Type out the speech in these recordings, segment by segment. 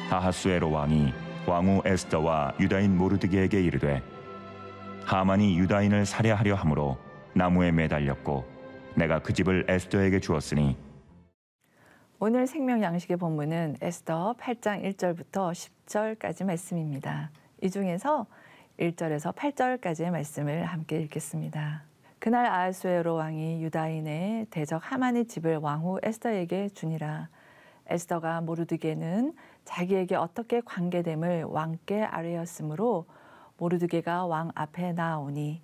아하수에로 왕이 왕후 에스더와 유다인 모르드게에게 이르되 하만이 유다인을 살해하려 함으로 나무에 매달렸고 내가 그 집을 에스더에게 주었으니. 오늘 생명 양식의 본문은 에스더 8장 1절부터 10절까지 말씀입니다. 이 중에서 1절에서 8절까지의 말씀을 함께 읽겠습니다. 그날 아하수에로 왕이 유다인의 대적 하만의 집을 왕후 에스더에게 주니라. 에스더가 모르드게는 자기에게 어떻게 관계됨을 왕께 아뢰었으므로 모르드게가 왕 앞에 나아오니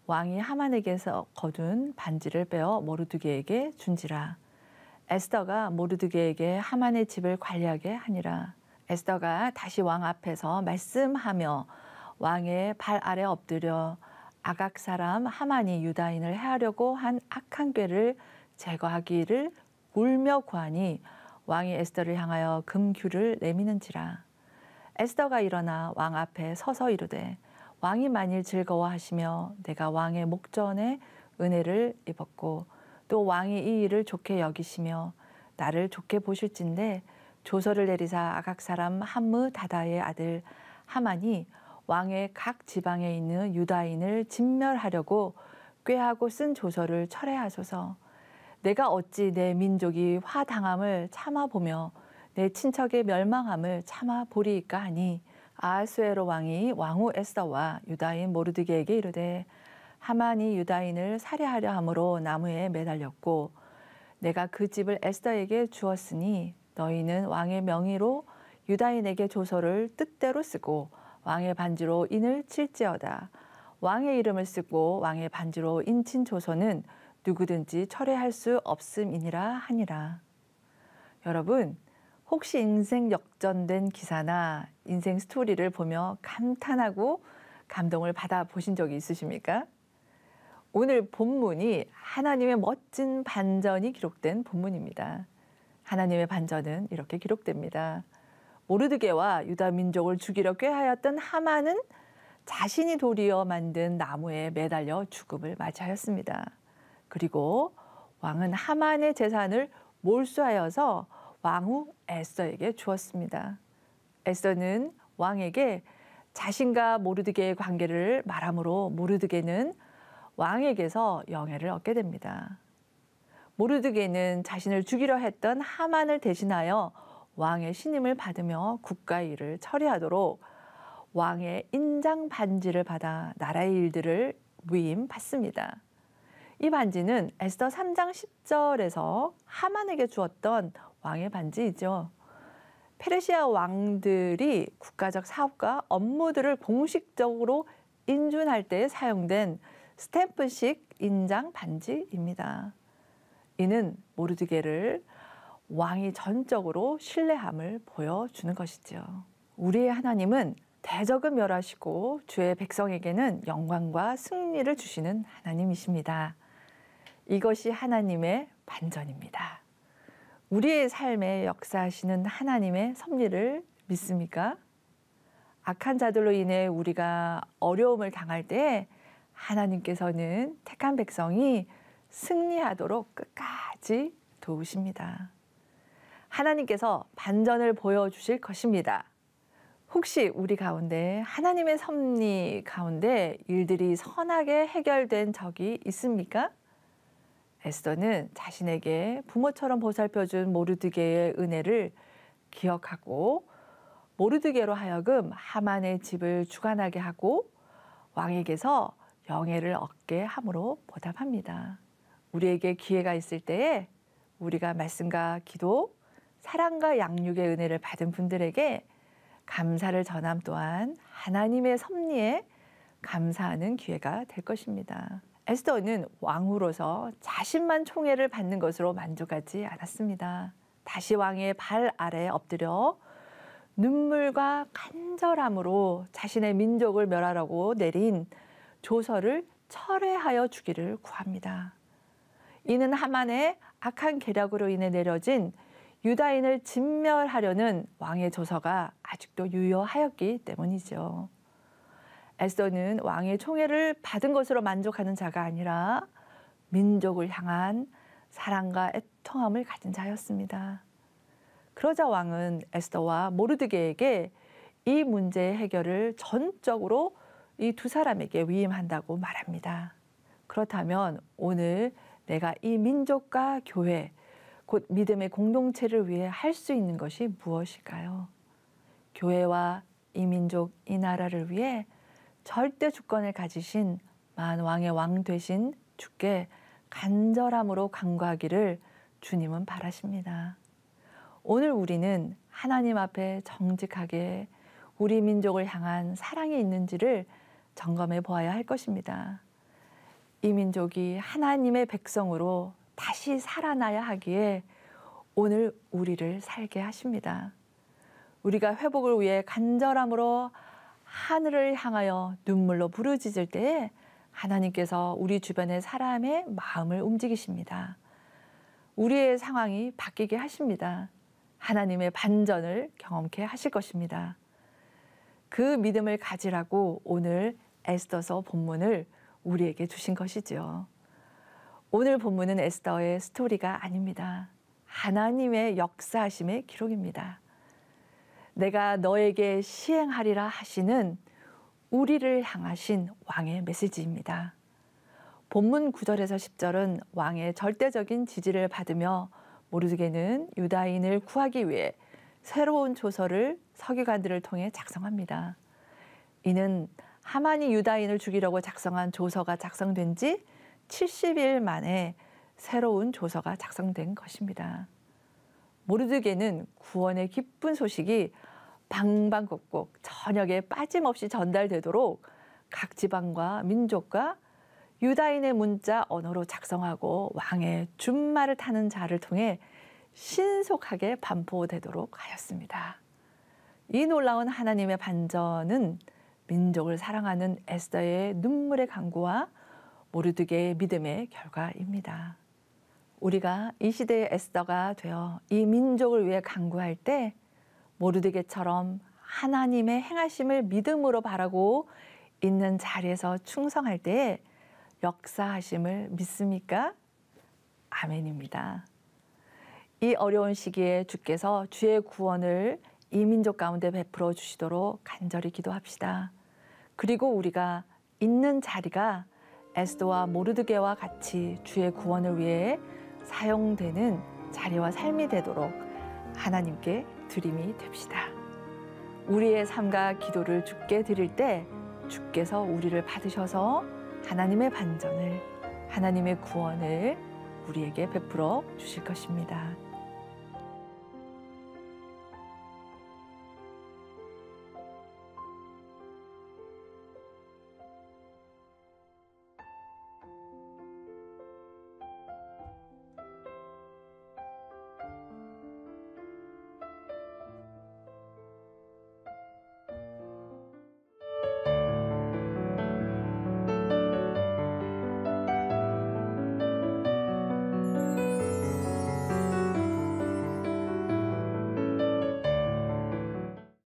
왕이 하만에게서 거둔 반지를 빼어 모르드게에게 준지라. 에스더가 모르드게에게 하만의 집을 관리하게 하니라. 에스더가 다시 왕 앞에서 말씀하며 왕의 발 아래 엎드려 아각 사람 하만이 유다인을 해하려고 한 악한 꾀를 제거하기를 울며 구하니 왕이 에스더를 향하여 금규를 내미는지라. 에스더가 일어나 왕 앞에 서서 이르되 왕이 만일 즐거워하시며 내가 왕의 목전에 은혜를 입었고 또 왕이 이 일을 좋게 여기시며 나를 좋게 보실진데 조서를 내리사 아각 사람 함므다다의 아들 하만이 왕의 각 지방에 있는 유다인을 진멸하려고 꾀하고 쓴 조서를 철회하소서. 내가 어찌 내 민족이 화당함을 참아보며 내 친척의 멸망함을 참아보리이까 하니 아하수에로 왕이 왕후 에스더와 유다인 모르드게에게 이르되 하만이 유다인을 살해하려 함으로 나무에 매달렸고 내가 그 집을 에스더에게 주었으니 너희는 왕의 명의로 유다인에게 조서를 뜻대로 쓰고 왕의 반지로 인을 칠지어다. 왕의 이름을 쓰고 왕의 반지로 인친 조서는 누구든지 철회할 수 없음이니라 하니라. 여러분, 혹시 인생 역전된 기사나 인생 스토리를 보며 감탄하고 감동을 받아보신 적이 있으십니까? 오늘 본문이 하나님의 멋진 반전이 기록된 본문입니다. 하나님의 반전은 이렇게 기록됩니다. 모르드게와 유다 민족을 죽이려 꾀하였던 하만은 자신이 도리어 만든 나무에 매달려 죽음을 맞이하였습니다. 그리고 왕은 하만의 재산을 몰수하여서 왕후 에스더에게 주었습니다. 에스더는 왕에게 자신과 모르드게의 관계를 말하므로 모르드게는 왕에게서 영예를 얻게 됩니다. 모르드게는 자신을 죽이려 했던 하만을 대신하여 왕의 신임을 받으며 국가의 일을 처리하도록 왕의 인장 반지를 받아 나라의 일들을 위임받습니다. 이 반지는 에스더 3장 10절에서 하만에게 주었던 왕의 반지이죠. 페르시아 왕들이 국가적 사업과 업무들을 공식적으로 인준할 때 사용된 스탬프식 인장 반지입니다. 이는 모르드게를 왕이 전적으로 신뢰함을 보여주는 것이죠. 우리의 하나님은 대적을 멸하시고 주의 백성에게는 영광과 승리를 주시는 하나님이십니다. 이것이 하나님의 반전입니다. 우리의 삶에 역사하시는 하나님의 섭리를 믿습니까? 악한 자들로 인해 우리가 어려움을 당할 때 하나님께서는 택한 백성이 승리하도록 끝까지 도우십니다. 하나님께서 반전을 보여주실 것입니다. 혹시 우리 가운데 하나님의 섭리 가운데 일들이 선하게 해결된 적이 있습니까? 에스더는 자신에게 부모처럼 보살펴준 모르드게의 은혜를 기억하고 모르드게로 하여금 하만의 집을 주관하게 하고 왕에게서 영예를 얻게 함으로 보답합니다. 우리에게 기회가 있을 때에 우리가 말씀과 기도, 사랑과 양육의 은혜를 받은 분들에게 감사를 전함 또한 하나님의 섭리에 감사하는 기회가 될 것입니다. 에스더는 왕후로서 자신만 총애를 받는 것으로 만족하지 않았습니다. 다시 왕의 발 아래 엎드려 눈물과 간절함으로 자신의 민족을 멸하라고 내린 조서를 철회하여 주기를 구합니다. 이는 하만의 악한 계략으로 인해 내려진 유다인을 진멸하려는 왕의 조서가 아직도 유효하였기 때문이죠. 에스더는 왕의 총애를 받은 것으로 만족하는 자가 아니라 민족을 향한 사랑과 애통함을 가진 자였습니다. 그러자 왕은 에스더와 모르드게에게 이 문제의 해결을 전적으로 이 두 사람에게 위임한다고 말합니다. 그렇다면 오늘 내가 이 민족과 교회, 곧 믿음의 공동체를 위해 할 수 있는 것이 무엇일까요? 교회와 이 민족, 이 나라를 위해 절대 주권을 가지신 만왕의 왕 되신 주께 간절함으로 간구하기를 주님은 바라십니다. 오늘 우리는 하나님 앞에 정직하게 우리 민족을 향한 사랑이 있는지를 점검해 보아야 할 것입니다. 이 민족이 하나님의 백성으로 다시 살아나야 하기에 오늘 우리를 살게 하십니다. 우리가 회복을 위해 간절함으로 하늘을 향하여 눈물로 부르짖을 때에 하나님께서 우리 주변의 사람의 마음을 움직이십니다. 우리의 상황이 바뀌게 하십니다. 하나님의 반전을 경험케 하실 것입니다. 그 믿음을 가지라고 오늘 에스더서 본문을 우리에게 주신 것이지요. 오늘 본문은 에스더의 스토리가 아닙니다. 하나님의 역사하심의 기록입니다. 내가 너에게 시행하리라 하시는 우리를 향하신 왕의 메시지입니다. 본문 9절에서 10절은 왕의 절대적인 지지를 받으며 모르드게는 유다인을 구하기 위해 새로운 조서를 서기관들을 통해 작성합니다. 이는 하만이 유다인을 죽이려고 작성한 조서가 작성된 지 70일 만에 새로운 조서가 작성된 것입니다. 모르드게는 구원의 기쁜 소식이 방방곡곡 저녁에 빠짐없이 전달되도록 각 지방과 민족과 유다인의 문자 언어로 작성하고 왕의 준말을 타는 자를 통해 신속하게 반포되도록 하였습니다. 이 놀라운 하나님의 반전은 민족을 사랑하는 에스더의 눈물의 간구와 모르드게의 믿음의 결과입니다. 우리가 이 시대의 에스더가 되어 이 민족을 위해 간구할 때 모르드게처럼 하나님의 행하심을 믿음으로 바라고 있는 자리에서 충성할 때에 역사하심을 믿습니까? 아멘입니다. 이 어려운 시기에 주께서 주의 구원을 이 민족 가운데 베풀어 주시도록 간절히 기도합시다. 그리고 우리가 있는 자리가 에스더와 모르드게와 같이 주의 구원을 위해 사용되는 자리와 삶이 되도록 하나님께 드림이 됩시다. 우리의 삶과 기도를 주께 드릴 때 주께서 우리를 받으셔서 하나님의 반전을, 하나님의 구원을 우리에게 베풀어 주실 것입니다.